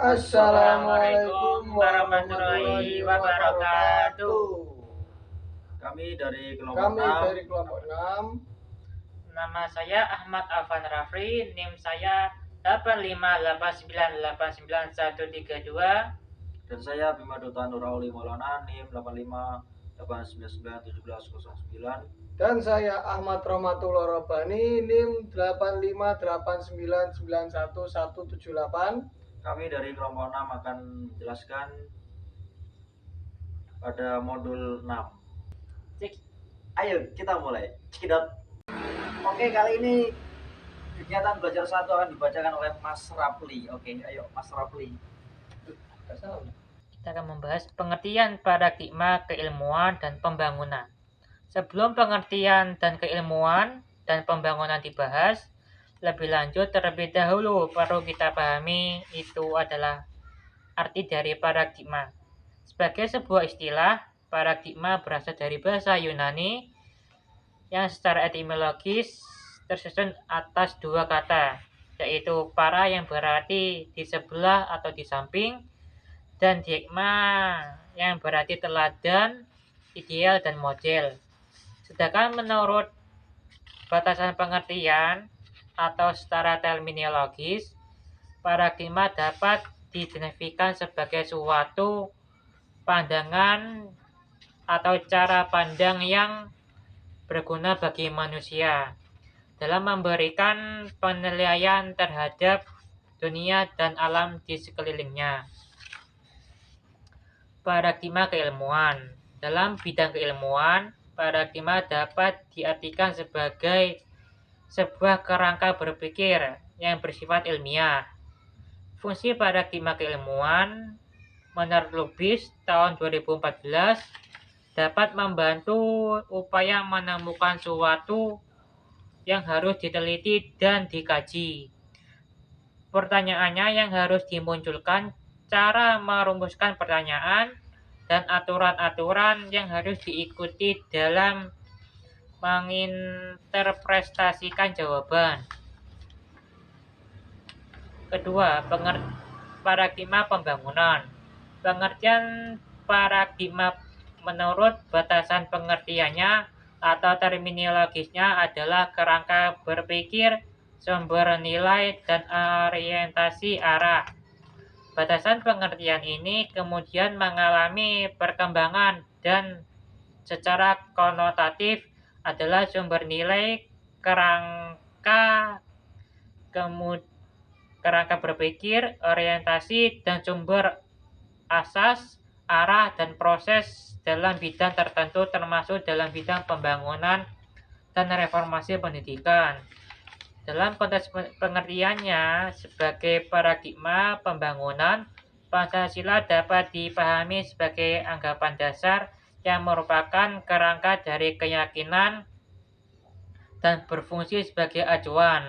Assalamualaikum warahmatullahi wabarakatuh. Kami dari kelompok 6. Nama saya Ahmad Afan Rafri, NIM saya 858989132. Dan saya Bima Dota Nurauli Maulana, NIM 8589971109. Dan saya Ahmad Romatullah Robani, NIM 858991178. Kami dari kelompok 6 akan menjelaskan pada modul 6. Ayo kita mulai. Cekidot. Oke, kali ini kegiatan belajar 1 akan dibacakan oleh Mas Rapli. Oke, ayo Mas Rapli. Kita akan membahas pengertian paradigma keilmuan dan pembangunan. Sebelum pengertian dan keilmuan dan pembangunan dibahas lebih lanjut, terlebih dahulu perlu kita pahami itu adalah arti dari paradigma. Sebagai sebuah istilah, paradigma berasal dari bahasa Yunani yang secara etimologis tersusun atas dua kata, yaitu para yang berarti di sebelah atau di samping, dan digma yang berarti teladan, ideal, dan model. Sedangkan menurut batasan pengertian atau secara terminologis, paradigma dapat didefinisikan sebagai suatu pandangan atau cara pandang yang berguna bagi manusia dalam memberikan penilaian terhadap dunia dan alam di sekelilingnya. Paradigma keilmuan. Dalam bidang keilmuan, paradigma dapat diartikan sebagai sebuah kerangka berpikir yang bersifat ilmiah. Fungsi paradigma keilmuan menurut Lubis tahun 2014 dapat membantu upaya menemukan suatu yang harus diteliti dan dikaji. Pertanyaannya yang harus dimunculkan, cara merumuskan pertanyaan, dan aturan-aturan yang harus diikuti dalam menginterpretasikan jawaban. Kedua, paradigma pembangunan. Pengertian paradigma menurut batasan pengertiannya atau terminologisnya adalah kerangka berpikir, sumber nilai, dan orientasi arah. Batasan pengertian ini kemudian mengalami perkembangan dan secara konotatif adalah sumber nilai, kerangka berpikir, orientasi, dan sumber asas, arah, dan proses dalam bidang tertentu termasuk dalam bidang pembangunan dan reformasi pendidikan. Dalam konteks pengertiannya sebagai paradigma pembangunan, Pancasila dapat dipahami sebagai anggapan dasar yang merupakan kerangka dari keyakinan dan berfungsi sebagai acuan.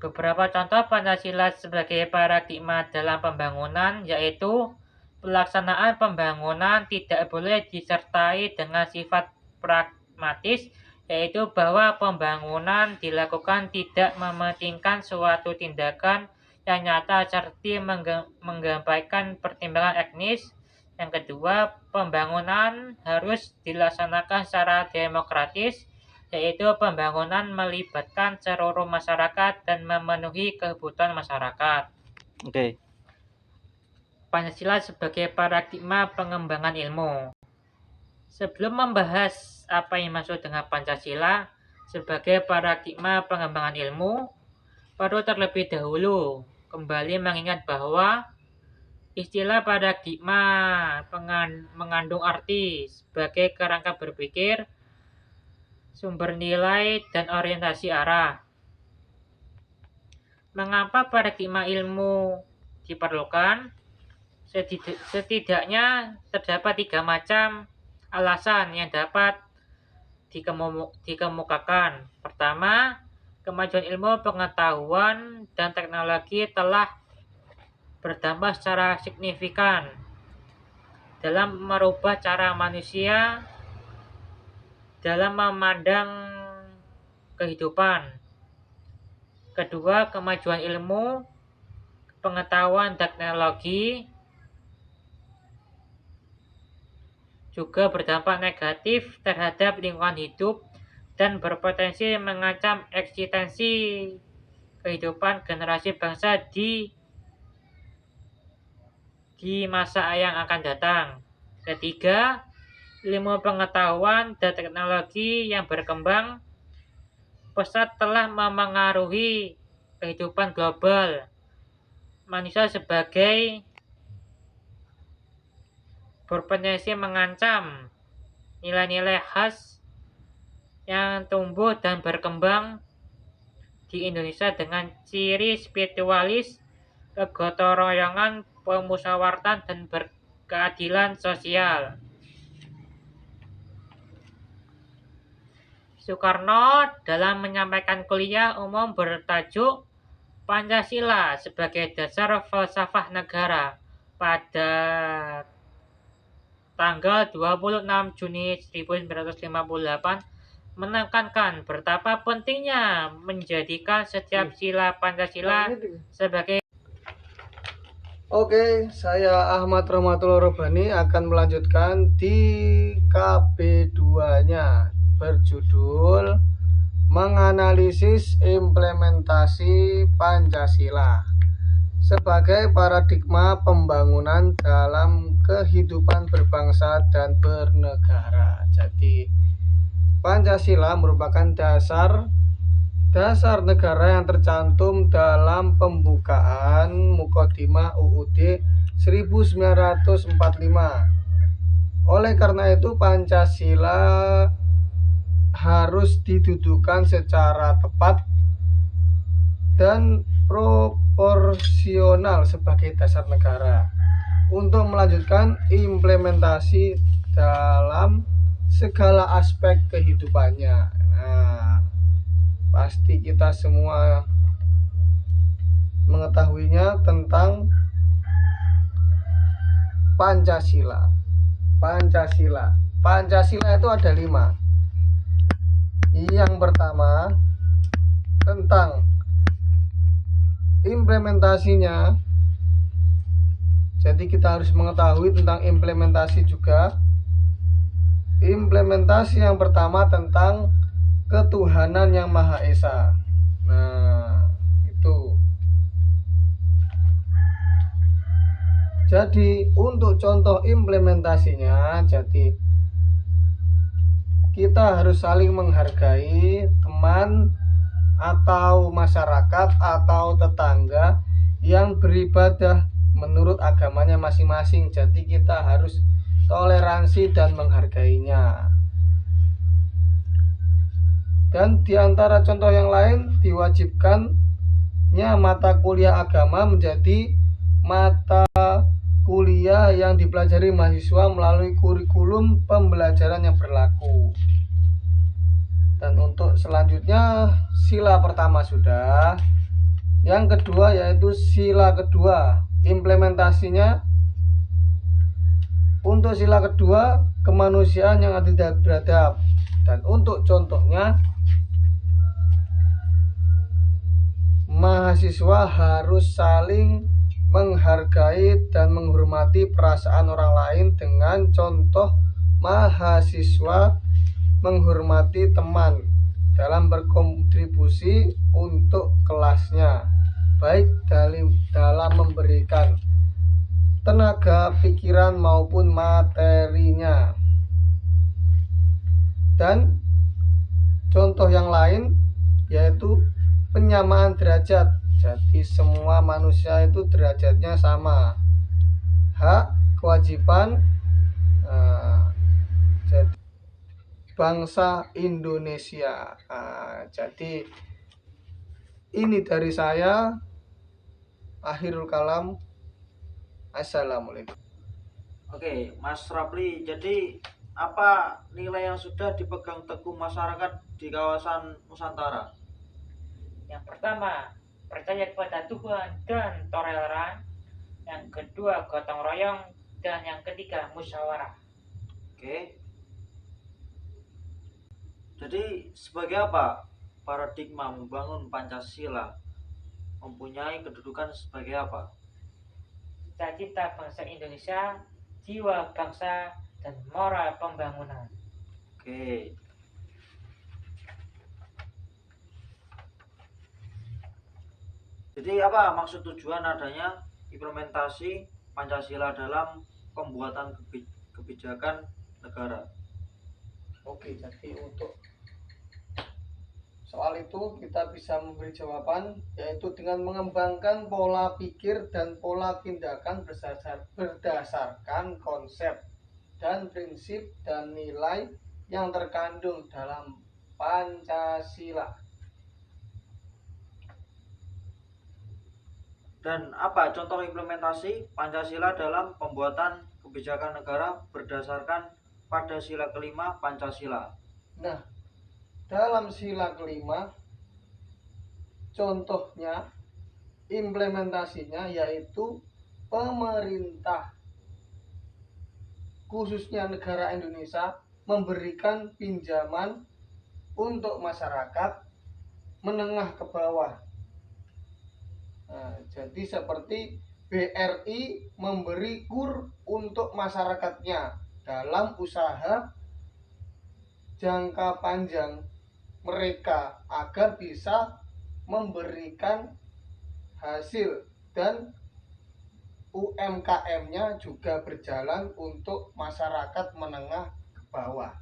Beberapa contoh Pancasila sebagai paradigma dalam pembangunan yaitu pelaksanaan pembangunan tidak boleh disertai dengan sifat pragmatis, yaitu bahwa pembangunan dilakukan tidak mementingkan suatu tindakan yang nyata serta mengabaikan pertimbangan etnis. Yang kedua, pembangunan harus dilaksanakan secara demokratis, yaitu pembangunan melibatkan seluruh masyarakat dan memenuhi kebutuhan masyarakat. Oke. Pancasila sebagai paradigma pengembangan ilmu. Sebelum membahas apa yang dimaksud dengan Pancasila sebagai paradigma pengembangan ilmu, perlu terlebih dahulu kembali mengingat bahwa istilah paradigma mengandung arti sebagai kerangka berpikir, sumber nilai, dan orientasi arah. Mengapa paradigma ilmu diperlukan? Setidaknya terdapat 3 macam alasan yang dapat dikemukakan. Pertama, kemajuan ilmu pengetahuan dan teknologi telah berdampak secara signifikan dalam merubah cara manusia dalam memandang kehidupan. Kedua, kemajuan ilmu pengetahuan teknologi juga berdampak negatif terhadap lingkungan hidup dan berpotensi mengancam eksistensi kehidupan generasi bangsa di masa yang akan datang. Ketiga, ilmu pengetahuan dan teknologi yang berkembang pesat telah memengaruhi kehidupan global. Manusia sebagai berpotensi mengancam nilai-nilai khas yang tumbuh dan berkembang di Indonesia dengan ciri spiritualis, kegotong royongan, pemusyawaratan, dan berkeadilan sosial. Soekarno dalam menyampaikan kuliah umum bertajuk Pancasila sebagai dasar falsafah negara pada tanggal 26 Juni 1958 menekankan betapa pentingnya menjadikan setiap sila Pancasila sebagai. Oke, saya Ahmad Rahmatullah Robani akan melanjutkan di KB2-nya berjudul menganalisis implementasi Pancasila sebagai paradigma pembangunan dalam kehidupan berbangsa dan bernegara. Jadi, Pancasila merupakan dasar negara yang tercantum dalam pembukaan Mukadimah UUD 1945. Oleh karena itu, Pancasila harus didudukan secara tepat dan proporsional sebagai dasar negara untuk melanjutkan implementasi dalam segala aspek kehidupannya. Nah, pasti kita semua mengetahuinya tentang Pancasila. Pancasila itu ada 5. Yang pertama tentang implementasinya. Jadi kita harus mengetahui tentang implementasi juga. Implementasi yang pertama tentang ketuhanan yang Maha Esa. Nah, itu. Jadi untuk contoh implementasinya, jadi kita harus saling menghargai teman atau masyarakat atau tetangga yang beribadah menurut agamanya masing-masing. Jadi kita harus toleransi dan menghargainya. Dan di antara contoh yang lain, diwajibkannya mata kuliah agama menjadi mata kuliah yang dipelajari mahasiswa melalui kurikulum pembelajaran yang berlaku. Dan untuk selanjutnya, sila pertama sudah. Yang kedua yaitu sila kedua, implementasinya. Untuk sila kedua, kemanusiaan yang adil dan beradab. Dan untuk contohnya, mahasiswa harus saling menghargai dan menghormati perasaan orang lain dengan contoh mahasiswa menghormati teman dalam berkontribusi untuk kelasnya, baik dalam memberikan tenaga, pikiran maupun materinya. Dan contoh yang lain yaitu penyamaan derajat. Jadi semua manusia itu derajatnya sama, hak, kewajiban. Jadi bangsa Indonesia. Jadi ini dari saya, akhirul kalam. Assalamualaikum. Oke, Mas Rapli, jadi apa nilai yang sudah dipegang teguh masyarakat di kawasan Nusantara? Yang pertama, percaya kepada Tuhan dan toleran. Yang kedua, gotong royong. Dan yang ketiga, musyawarah. Oke. Jadi sebagai apa paradigma membangun Pancasila mempunyai kedudukan sebagai apa? cita-cita bangsa Indonesia, jiwa bangsa, dan moral pembangunan. Oke. Jadi apa maksud tujuan adanya implementasi Pancasila dalam pembuatan kebijakan negara? Oke, jadi untuk soal itu kita bisa memberi jawaban, yaitu dengan mengembangkan pola pikir dan pola tindakan berdasarkan konsep dan prinsip dan nilai yang terkandung dalam Pancasila. Dan apa contoh implementasi Pancasila dalam pembuatan kebijakan negara berdasarkan pada sila kelima Pancasila? Nah, dalam sila kelima, contohnya implementasinya yaitu pemerintah, khususnya negara Indonesia, memberikan pinjaman untuk masyarakat menengah ke bawah. Nah, jadi seperti BRI memberi KUR untuk masyarakatnya dalam usaha jangka panjang mereka agar bisa memberikan hasil, dan UMKM-nya juga berjalan untuk masyarakat menengah ke bawah.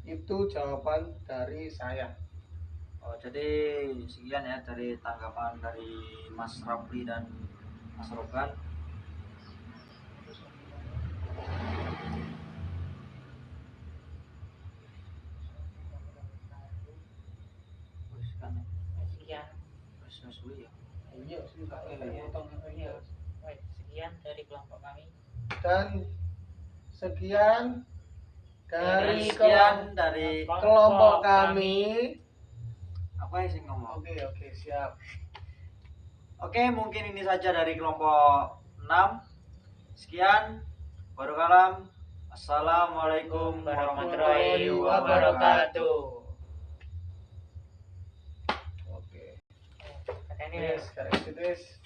Itu jawaban dari saya. Oh, jadi sekian ya dari tanggapan dari Mas Rafli dan Mas Rogan. Sekian. Iya, Baik, sekian dari kelompok kami. dan sekian dari kelompok kelompok kami. Apa yang sih ngomong? Oke, siap. Oke, mungkin ini saja dari kelompok 6. Sekian. Wassalamualaikum. Assalamualaikum warahmatullahi wabarakatuh. Oke. Ini Yes,